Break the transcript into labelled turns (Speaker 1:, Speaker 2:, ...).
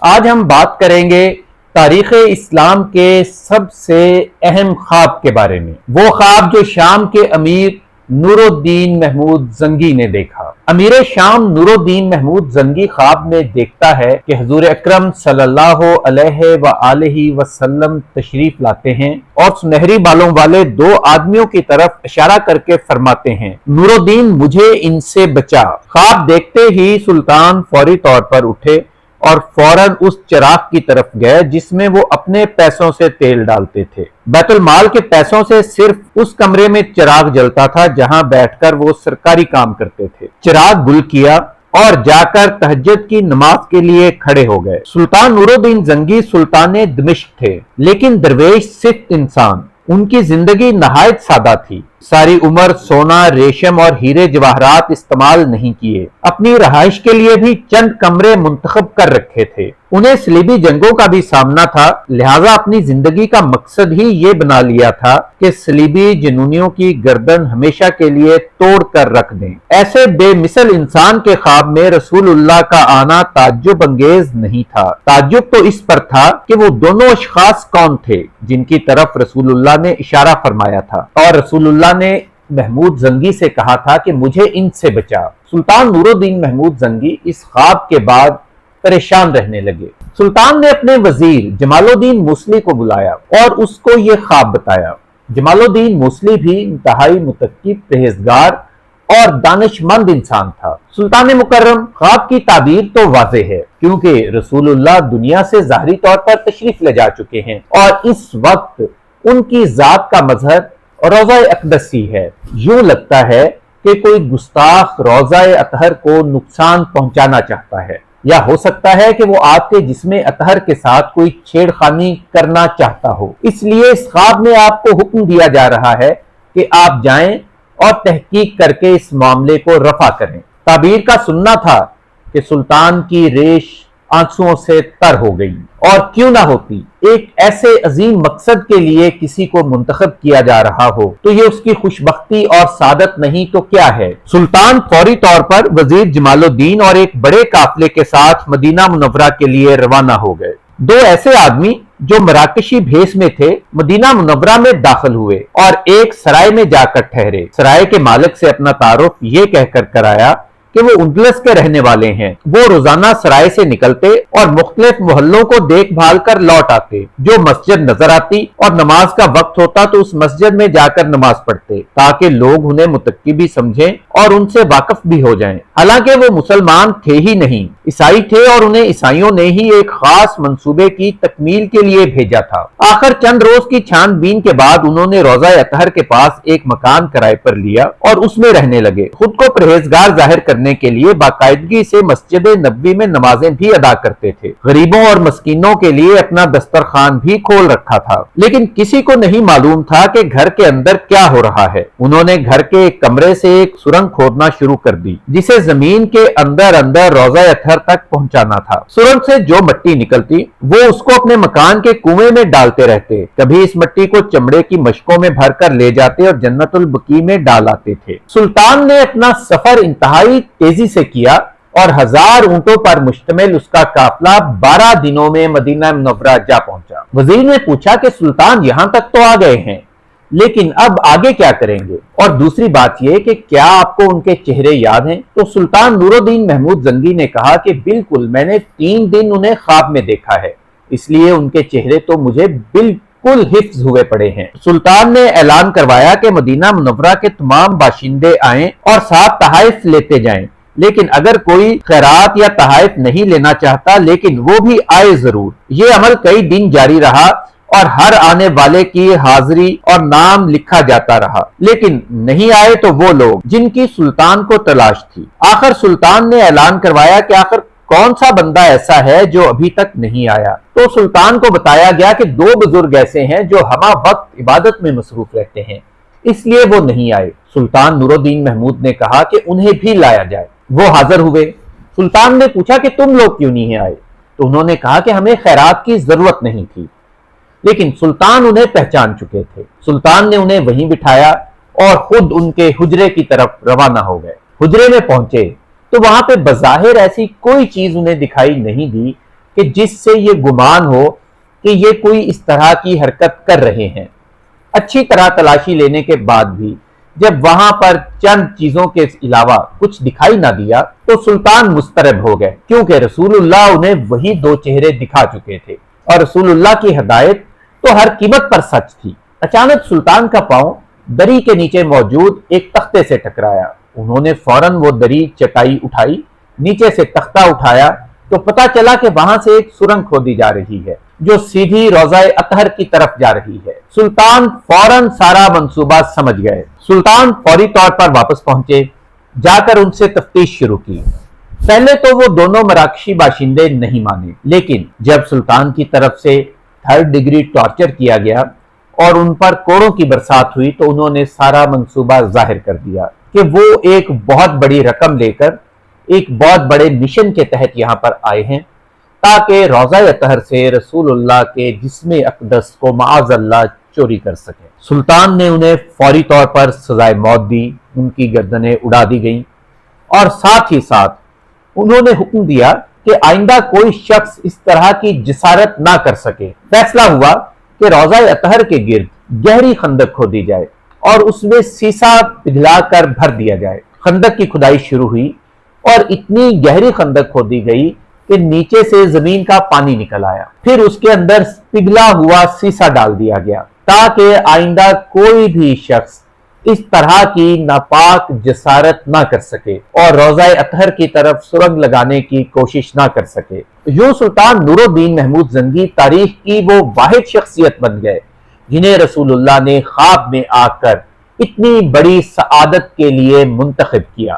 Speaker 1: آج ہم بات کریں گے تاریخ اسلام کے سب سے اہم خواب کے بارے میں۔ وہ خواب جو شام کے امیر نور الدین محمود زنگی نے دیکھا۔ امیر شام نور الدین محمود زنگی خواب میں دیکھتا ہے کہ حضور اکرم صلی اللہ علیہ وآلہ وسلم تشریف لاتے ہیں اور سنہری بالوں والے دو آدمیوں کی طرف اشارہ کر کے فرماتے ہیں، نور الدین مجھے ان سے بچا۔ خواب دیکھتے ہی سلطان فوری طور پر اٹھے اور فوراً اس چراغ کی طرف گئے جس میں وہ اپنے پیسوں سے تیل ڈالتے تھے۔ بیت المال کے پیسوں سے صرف اس کمرے میں چراغ جلتا تھا جہاں بیٹھ کر وہ سرکاری کام کرتے تھے۔ چراغ گل کیا اور جا کر تہجد کی نماز کے لیے کھڑے ہو گئے۔ سلطان نور الدین زنگی سلطان دمشق تھے، لیکن درویش صفت انسان۔ ان کی زندگی نہایت سادہ تھی۔ ساری عمر سونا، ریشم اور ہیرے جواہرات استعمال نہیں کیے۔ اپنی رہائش کے لیے بھی چند کمرے منتخب کر رکھے تھے۔ انہیں صلیبی جنگوں کا بھی سامنا تھا، لہٰذا اپنی زندگی کا مقصد ہی یہ بنا لیا تھا کہ صلیبی جنونیوں کی گردن ہمیشہ کے لیے توڑ کر رکھ دیں۔ ایسے بے مثل انسان کے خواب میں رسول اللہ کا آنا تعجب انگیز نہیں تھا۔ تعجب تو اس پر تھا کہ وہ دونوں اشخاص کون تھے جن کی طرف رسول اللہ نے اشارہ فرمایا تھا، اور رسول اللہ نے محمود زنگی سے کہا تھا کہ مجھے ان سے بچا۔ سلطان نور الدین محمود زنگی اس خواب کے بعد پریشان رہنے لگے۔ سلطان نے اپنے وزیر جمال الدین موصلی کو بلایا اور اس کو یہ خواب بتایا۔ جمال الدین موصلی بھی انتہائی متقی، پرہیزگار اور دانش مند انسان تھا۔ سلطان مکرم، خواب کی تعبیر تو واضح ہے کیونکہ رسول اللہ دنیا سے ظاہری طور پر تشریف لے جا چکے ہیں اور اس وقت ان کی ذات کا مظہر روضہ اقدس ہی ہے۔ یوں لگتا ہے کہ کوئی گستاخ روضہ اطہر کو نقصان پہنچانا چاہتا ہے، یا ہو سکتا ہے کہ وہ آپ کے جسم اطہر کے ساتھ کوئی چھیڑ خانی کرنا چاہتا ہو۔ اس لیے اس خواب میں آپ کو حکم دیا جا رہا ہے کہ آپ جائیں اور تحقیق کر کے اس معاملے کو رفع کریں۔ تعبیر کا سننا تھا کہ سلطان کی ریش آنسوؤں سے تر ہو گئی، اور کیوں نہ ہوتی؟ ایک ایسے عظیم مقصد کے لیے کسی کو منتخب کیا جا رہا ہو تو یہ اس کی خوشبختی اور سعادت نہیں تو کیا ہے؟ سلطان فوری طور پر وزیر جمال الدین اور ایک بڑے قافلے کے ساتھ مدینہ منورہ کے لیے روانہ ہو گئے۔ دو ایسے آدمی جو مراکشی بھیس میں تھے مدینہ منورہ میں داخل ہوئے اور ایک سرائے میں جا کر ٹھہرے۔ سرائے کے مالک سے اپنا تعارف یہ کہہ کر کرایا کہ وہ اندلس کے رہنے والے ہیں۔ وہ روزانہ سرائے سے نکلتے اور مختلف محلوں کو دیکھ بھال کر لوٹ آتے۔ جو مسجد نظر آتی اور نماز کا وقت ہوتا تو اس مسجد میں جا کر نماز پڑھتے تاکہ لوگ انہیں متقی بھی سمجھیں اور ان سے واقف بھی ہو جائیں۔ حالانکہ وہ مسلمان تھے ہی نہیں، عیسائی تھے، اور انہیں عیسائیوں نے ہی ایک خاص منصوبے کی تکمیل کے لیے بھیجا تھا۔ آخر چند روز کی چھان بین کے بعد انہوں نے روضہ اطہر کے پاس ایک مکان کرائے پر لیا اور اس میں رہنے لگے۔ خود کو پرہیزگار ظاہر کرنے کے لیے باقاعدگی سے مسجد نبوی میں نمازیں بھی ادا کرتے تھے۔ غریبوں اور مسکینوں کے لیے اپنا دسترخوان بھی کھول رکھا تھا، لیکن کسی کو نہیں معلوم تھا کہ گھر کے اندر کیا ہو رہا ہے۔ انہوں نے گھر کے ایک کمرے سے ایک سرنگ کھودنا شروع کر دی جسے زمین کے اندر اندر روضہ اطہر تک پہنچانا تھا۔ سرنگ سے جو مٹی نکلتی وہ اس کو اپنے مکان کے کنویں میں ڈالتے رہتے۔ کبھی اس مٹی کو چمڑے کی مشکوں میں بھر کر لے جاتے اور جنت البقیع میں ڈال آتے تھے۔ سلطان نے اپنا سفر انتہائی تیزی سے کیا اور 1000 اونٹوں پر مشتمل اس کا قافلہ 12 دنوں میں مدینہ منورہ جا پہنچا۔ وزیر نے پوچھا کہ سلطان یہاں تک تو آ گئے ہیں، لیکن اب آگے کیا کریں گے؟ اور دوسری بات یہ کہ کیا آپ کو ان کے چہرے یاد ہیں؟ تو سلطان نور الدین محمود زنگی نے کہا کہ بالکل، میں نے 3 دن انہیں خواب میں دیکھا ہے، اس لیے ان کے چہرے تو مجھے بالکل حفظ ہوئے پڑے ہیں۔ سلطان نے اعلان کروایا کہ مدینہ منورہ کے تمام باشندے آئیں اور ساتھ تحائف لیتے جائیں، لیکن اگر کوئی خیرات یا تحائف نہیں لینا چاہتا لیکن وہ بھی آئے ضرور۔ یہ عمل کئی دن جاری رہا اور ہر آنے والے کی حاضری اور نام لکھا جاتا رہا، لیکن نہیں آئے تو وہ لوگ جن کی سلطان کو تلاش تھی۔ آخر سلطان نے اعلان کروایا کہ آخر کون سا بندہ ایسا ہے جو ابھی تک نہیں آیا؟ تو سلطان کو بتایا گیا کہ 2 بزرگ ایسے ہیں جو ہمہ وقت عبادت میں مصروف رہتے ہیں، اس لیے وہ نہیں آئے۔ سلطان نور الدین محمود نے کہا کہ انہیں بھی لایا جائے۔ وہ حاضر ہوئے۔ سلطان نے پوچھا کہ تم لوگ کیوں نہیں آئے؟ تو انہوں نے کہا کہ ہمیں خیرات کی ضرورت نہیں تھی، لیکن سلطان انہیں پہچان چکے تھے۔ سلطان نے انہیں وہیں بٹھایا اور خود ان کے حجرے کی طرف روانہ ہو گئے۔ حجرے میں پہنچے تو وہاں پہ بظاہر ایسی کوئی چیز انہیں دکھائی نہیں دی کہ جس سے یہ گمان ہو کہ یہ کوئی اس طرح کی حرکت کر رہے ہیں۔ اچھی طرح تلاشی لینے کے بعد بھی جب وہاں پر چند چیزوں کے علاوہ کچھ دکھائی نہ دیا تو سلطان مضطرب ہو گئے، کیونکہ رسول اللہ انہیں وہی دو چہرے دکھا چکے تھے اور رسول اللہ کی ہدایت تو ہر قیمت پر سچ تھی۔ اچانک سلطان کا پاؤں دری کے نیچے موجود ایک تختے سے ٹکرایا۔ انہوں نے فوراً وہ دری چٹائی اٹھائی، نیچے سے تختہ اٹھایا تو پتا چلا کہ وہاں سے ایک سرنگ کھودی جا رہی ہے جو سیدھی روضہ اطہر کی طرف جا رہی ہے۔ سلطان فوراً سارا منصوبہ سمجھ گئے۔ سلطان فوری طور پر واپس پہنچے، جا کر ان سے تفتیش شروع کی۔ پہلے تو وہ دونوں مراکشی باشندے نہیں مانے، لیکن جب سلطان کی طرف سے 3rd ڈگری ٹارچر کیا گیا اور ان پر کوڑوں کی برسات ہوئی تو انہوں نے سارا منصوبہ ظاہر کر دیا کہ وہ ایک بہت بڑی رقم لے کر ایک بہت بڑے مشن کے تحت یہاں پر آئے ہیں تاکہ روضہ اطہر سے رسول اللہ کے جسم اقدس کو معاذ اللہ چوری کر سکیں۔ سلطان نے انہیں فوری طور پر سزائے موت دی، ان کی گردنیں اڑا دی گئیں اور ساتھ ہی ساتھ انہوں نے حکم دیا کہ آئندہ کوئی شخص اس طرح کی جسارت نہ کر سکے۔ فیصلہ ہوا کہ روضہ اطہر کے گرد گہری خندق کھودی جائے اور اس میں سیسا پگھلا کر بھر دیا جائے۔ خندق کی کھدائی شروع ہوئی اور اتنی گہری خندق کھودی گئی کہ نیچے سے زمین کا پانی نکل آیا، پھر اس کے اندر پگھلا ہوا سیسا ڈال دیا گیا تاکہ آئندہ کوئی بھی شخص اس طرح کی ناپاک جسارت نہ کر سکے اور روضہ اطہر کی طرف سرنگ لگانے کی کوشش نہ کر سکے۔ یوں سلطان نور الدین محمود زنگی تاریخ کی وہ واحد شخصیت بن گئے جنہیں رسول اللہ نے خواب میں آ کر اتنی بڑی سعادت کے لیے منتخب کیا۔